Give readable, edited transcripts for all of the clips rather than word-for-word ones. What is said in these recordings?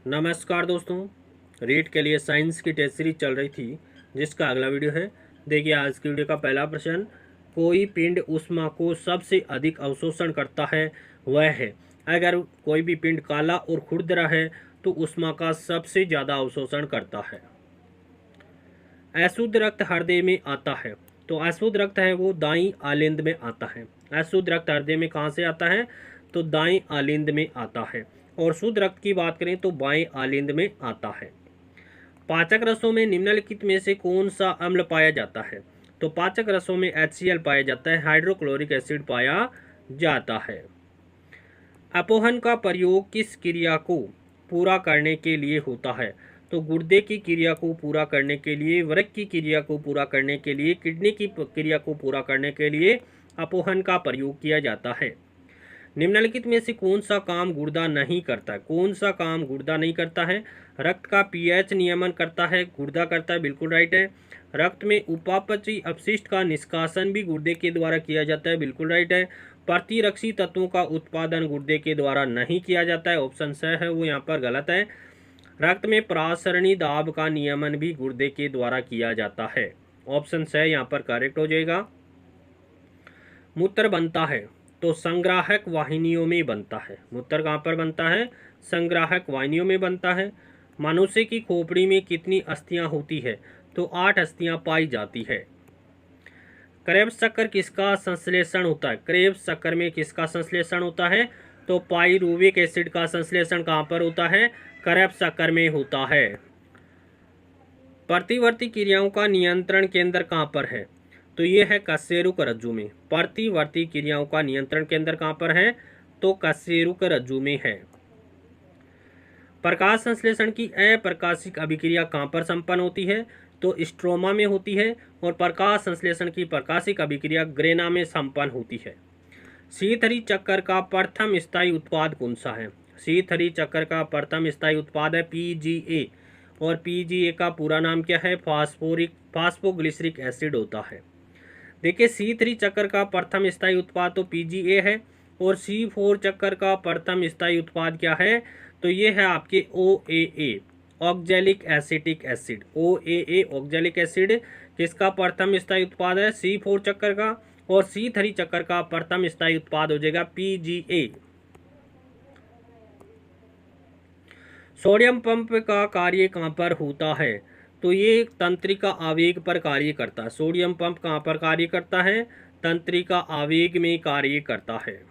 नमस्कार दोस्तों। रीट के लिए साइंस की टेस्ट सीरीज चल रही थी जिसका अगला वीडियो है। देखिए आज की वीडियो का पहला प्रश्न, कोई पिंड ऊष्मा को सबसे अधिक अवशोषण करता है वह है। अगर कोई भी पिंड काला और खुरदरा है तो ऊष्मा का सबसे ज़्यादा अवशोषण करता है। अशुद्ध रक्त हृदय में आता है, तो अशुद्ध रक्त है वो दाईं आलिंद में आता है। अशुद्ध रक्त हृदय में कहाँ से आता है? तो दाईं आलिंद में आता है। और शुद्ध रक्त की बात करें तो बाएं आलिंद में आता है। पाचक रसों में निम्नलिखित में से कौन सा अम्ल पाया जाता है? तो पाचक रसों में HCl पाया जाता है, हाइड्रोक्लोरिक एसिड पाया जाता है। अपोहन का प्रयोग किस क्रिया को पूरा करने के लिए होता है? तो गुर्दे की क्रिया को पूरा करने के लिए, वृक्क की क्रिया को पूरा करने के लिए, किडनी की क्रिया को पूरा करने के लिए अपोहन का प्रयोग किया जाता है। निम्नलिखित में से कौन सा काम गुर्दा नहीं करता है? कौन सा काम गुर्दा नहीं करता है? रक्त का पीएच नियमन करता है, गुर्दा करता है, बिल्कुल राइट है। रक्त में उपापचयी अपशिष्ट का निष्कासन भी गुर्दे के द्वारा किया जाता है, बिल्कुल राइट है। प्रतिरक्षी तत्वों का उत्पादन गुर्दे के द्वारा नहीं किया जाता है, ऑप्शन स है वो यहाँ पर गलत है। रक्त में प्रासरणी दाब का नियमन भी गुर्दे के द्वारा किया जाता है, ऑप्शन स यहाँ पर करेक्ट हो जाएगा। मूत्र बनता है तो संग्राहक वाहिनियों में बनता है। मूत्र कहाँ पर बनता है? संग्राहक वाहिनियों में बनता है। मनुष्य की खोपड़ी में कितनी अस्थियां होती है? तो 8 अस्थियां पाई जाती है। क्रेब्स शक्कर किसका संश्लेषण होता है? क्रेब्स शक्कर में किसका संश्लेषण होता है? तो पाइरुविक एसिड का संश्लेषण कहाँ पर होता है? क्रेब्स शक्कर में होता है। प्रतिवर्ती क्रियाओं का नियंत्रण केंद्र कहाँ पर है? तो ये है कशेरुक रज्जु में। प्रतिवर्ती क्रियाओं का नियंत्रण केंद्र कहाँ पर है? तो कशेरुक रज्जु में है। प्रकाश संश्लेषण की अप्रकाशिक अभिक्रिया कहाँ पर संपन्न होती है? तो स्ट्रोमा में होती है। और प्रकाश संश्लेषण की प्रकाशिक अभिक्रिया ग्रेना में संपन्न होती है। शीतहरी चक्कर का प्रथम स्थायी उत्पाद कौन सा है? शीतहरी चक्कर का प्रथम स्थायी उत्पाद है PGA। और PGA का पूरा नाम क्या है? फास्फोग्लिसरिक एसिड होता है। देखिए C3 चक्कर का प्रथम स्थायी उत्पाद तो PGA है। और C4 चक्कर का प्रथम स्थायी उत्पाद क्या है? तो ये है आपके OAA, oxalic acetic acid. OAA oxalic acid किसका प्रथम स्थायी उत्पाद है? C4 चक्कर का। और C3 चक्कर का प्रथम स्थायी उत्पाद हो जाएगा PGA। सोडियम पंप का कार्य कहाँ पर होता है? तो ये तंत्रिका आवेग पर कार्य करता है। सोडियम पंप कहाँ पर कार्य करता है? तंत्रिका आवेग में कार्य करता है।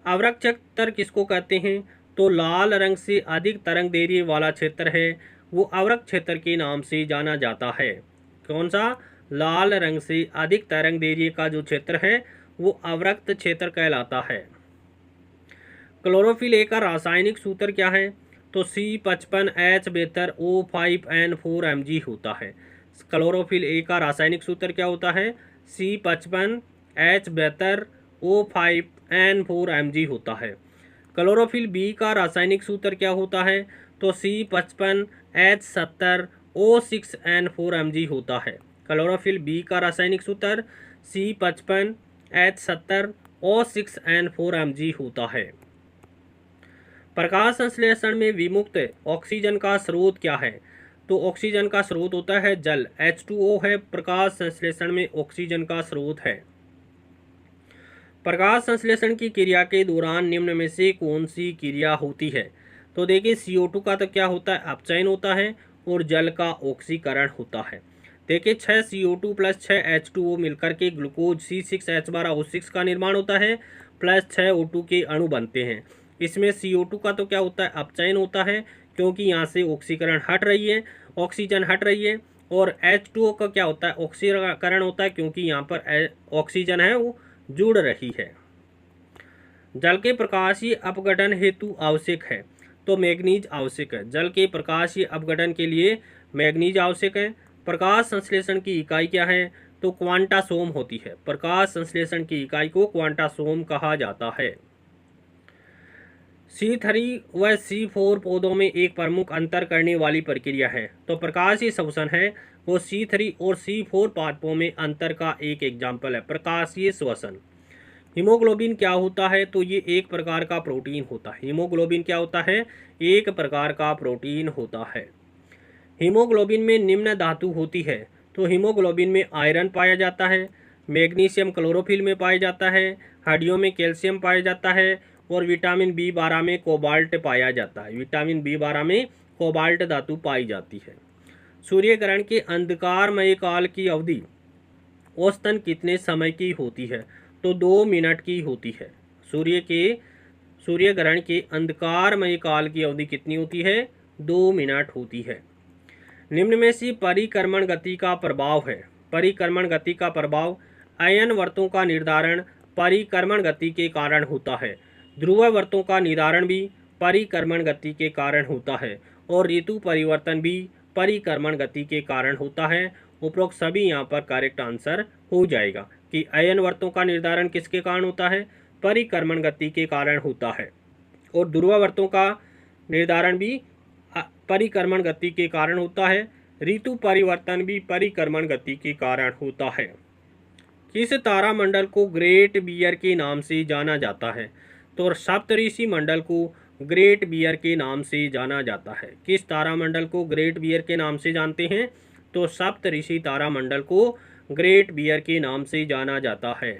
अवरक्त क्षेत्र किसको कहते हैं? तो लाल रंग से अधिक तरंग दैर्ध्य वाला क्षेत्र है वो अवरक्त क्षेत्र के नाम से जाना जाता है। कौन सा? लाल रंग से अधिक तरंग दैर्ध्य का जो क्षेत्र है वो अवरक्त क्षेत्र कहलाता है। क्लोरोफिल ए का रासायनिक सूत्र क्या है? तो C55H बेहतर O5N4Mg होता है। क्लोरोफिल ए का रासायनिक सूत्र क्या होता है? C55H बेहतर O5N4Mg होता है। क्लोरोफिल बी का रासायनिक सूत्र क्या होता है? तो C55H70O6N4Mg होता है। क्लोरोफिल बी का रासायनिक सूत्र C55H70O6N4Mg होता है। प्रकाश संश्लेषण में विमुक्त ऑक्सीजन का स्रोत क्या है? तो ऑक्सीजन का स्रोत होता है जल, H2O है प्रकाश संश्लेषण में ऑक्सीजन का स्रोत है। प्रकाश संश्लेषण की क्रिया के दौरान निम्न में से कौन सी क्रिया होती है? तो देखिए CO2 का तो क्या होता है? अपचयन होता है। और जल का ऑक्सीकरण होता है। देखिए 6 CO2 प्लस 6 H2O मिलकर के ग्लूकोज C6H12O6 का निर्माण होता है, प्लस 6 O2 के अणु बनते हैं। इसमें CO2 का तो क्या होता है? अपचयन होता है, क्योंकि यहाँ से ऑक्सीकरण हट रही है, ऑक्सीजन हट रही है। और H2O का क्या होता है? ऑक्सीकरण होता है, क्योंकि यहाँ पर ऑक्सीजन है वो जुड़ रही है। जल के प्रकाशीय अपघटन हेतु आवश्यक है, तो मैग्नीज आवश्यक है। जल के प्रकाशीय अपघटन के लिए मैग्नीज आवश्यक है। प्रकाश संश्लेषण की इकाई क्या है? तो क्वांटासोम होती है। प्रकाश संश्लेषण की इकाई को क्वांटासोम कहा जाता है। C3 व C4 पौधों में एक प्रमुख अंतर करने वाली प्रक्रिया है, तो प्रकाशीय श्वसन है वो C3 और C4 पादपों में अंतर का एक एग्जाम्पल है, प्रकाशीय श्वसन। हीमोग्लोबिन क्या होता है? तो ये एक प्रकार का प्रोटीन होता है। हीमोग्लोबिन क्या होता है? एक प्रकार का प्रोटीन होता है। हीमोग्लोबिन में निम्न धातु होती है। तो हीमोग्लोबिन में आयरन पाया जाता है, मैग्नीशियम क्लोरोफिल में पाया जाता है, हड्डियों में कैल्शियम पाया जाता है और विटामिन B12 में कोबाल्ट पाया जाता है। विटामिन B12 में कोबाल्ट धातु पाई जाती है। सूर्य ग्रहण के अंधकारमय काल की अवधि औसतन कितने समय की होती है? तो 2 मिनट की होती है। सूर्य ग्रहण के अंधकारमय काल की अवधि कितनी होती है? 2 मिनट होती है। निम्न में से परिक्रमण गति का प्रभाव है। परिक्रमण गति का प्रभाव अयन वर्तों का निर्धारण परिक्रमण गति के कारण होता है। ध्रुव वर्तों का निर्धारण भी परिक्रमण गति के कारण होता है और ऋतु परिवर्तन भी परिक्रमण गति के कारण होता है। उपरोक्त सभी यहाँ पर करेक्ट आंसर हो जाएगा कि अयन वर्तों का निर्धारण किसके कारण होता है? परिक्रमण गति के कारण होता है और ध्रुव वर्तों का निर्धारण भी परिक्रमण गति के कारण होता है। ऋतु परिवर्तन भी परिक्रमण गति के कारण होता है। किस तारामंडल को ग्रेट बियर के नाम से जाना जाता है? तो सप्तऋषि मंडल को ग्रेट बियर के नाम से जाना जाता है। किस तारामंडल को ग्रेट बियर के नाम से जानते हैं? तो सप्तऋषि तारामंडल को ग्रेट बियर के नाम से जाना जाता है।